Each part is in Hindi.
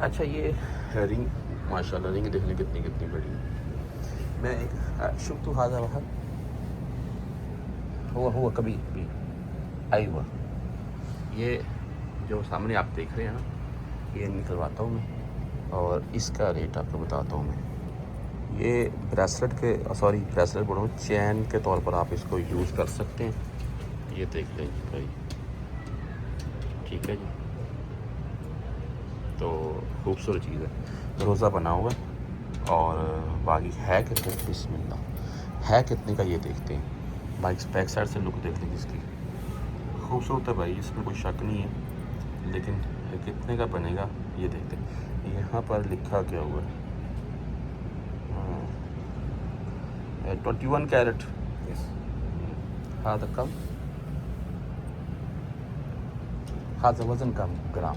अच्छा ये रिंग, माशाल्लाह रिंग देखने कितनी कितनी बड़ी है। मैं एक शुभ तो हाजा वहाँ हुआ कभी भी आई हुआ, ये जो सामने आप देख रहे हैं ना, ये निकलवाता हूँ मैं और इसका रेट आपको बताता हूँ मैं। ये ब्रेसलेट के, सॉरी ब्रेसलेट बोल रहा हूँ, चैन के तौर पर आप इसको यूज़ कर सकते हैं। ये देख लें भाई, ठीक है जी। तो खूबसूरत चीज़ है, रोज़ा बना हुआ है। और बाकी है कितने, बिस्मिल्लाह है कितने का ये देखते हैं। बाइक बैक साइड से लुक देखते हैं इसकी, खूबसूरत है भाई, इसमें कोई शक नहीं है। लेकिन कितने का बनेगा ये देखते हैं। यहाँ पर लिखा क्या हुआ है, 21 कैरेट। हाँ तो कम, हाँ तो वज़न कम ग्राम,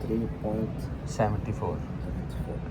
3.74. 74।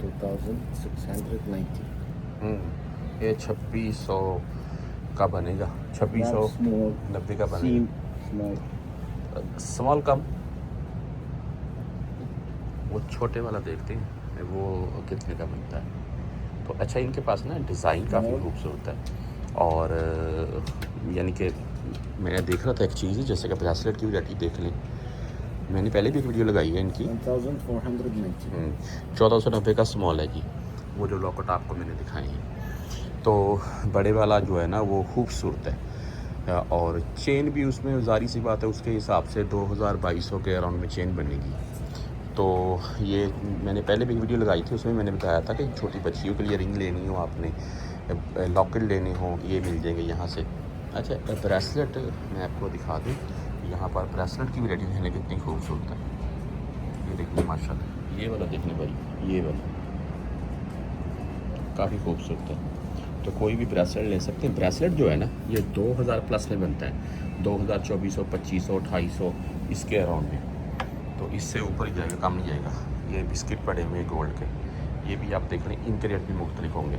2690. ये 2600 का बनेगा, 2690 का Seam बनेगा। small. स्मॉल कम, वो छोटे वाला देखते हैं वो कितने का बनता है। तो अच्छा इनके पास ना डिज़ाइन काफ़ी खूबसूरत है। और यानी कि मैं देख रहा था एक चीज़, जैसे कि ब्रेसलेट की वैरायटी देख लें, मैंने पहले भी एक वीडियो लगाई है इनकी। 1490. 1490 का स्मॉल है जी, वो जो लॉकेट आपको मैंने दिखाए हैं। तो बड़े वाला जो है ना वो खूबसूरत है। और चेन भी उसमें ज़ाहिर सी बात है उसके हिसाब से 2200 के अराउंड में चेन बनेगी। तो ये मैंने पहले भी एक वीडियो लगाई थी, उसमें मैंने बताया था कि छोटी बच्चियों के लिए रिंग लेनी हो आपने, लॉकेट लेने हो, ये मिल जाएंगे यहाँ से। अच्छा ब्रेसलेट मैं आपको दिखा दूँ, यहाँ पर ब्रेसलेट की वैरायटी देखने कितनी खूबसूरत है। ये देखिए माशाल्लाह, ये वाला देखने भाई, ये वाला काफ़ी खूबसूरत है। तो कोई भी ब्रेसलेट ले सकते हैं। ब्रेसलेट जो है ना ये 2000 प्लस में बनता है, 2000, 2400, 2500, 2800 इसके अराउंड में। तो इससे ऊपर ही जाएगा, कम नहीं जाएगा। ये बिस्किट पड़े हुए हैं गोल्ड के, ये भी आप देख लें, इनके रेट भी मुख्तलिफ होंगे।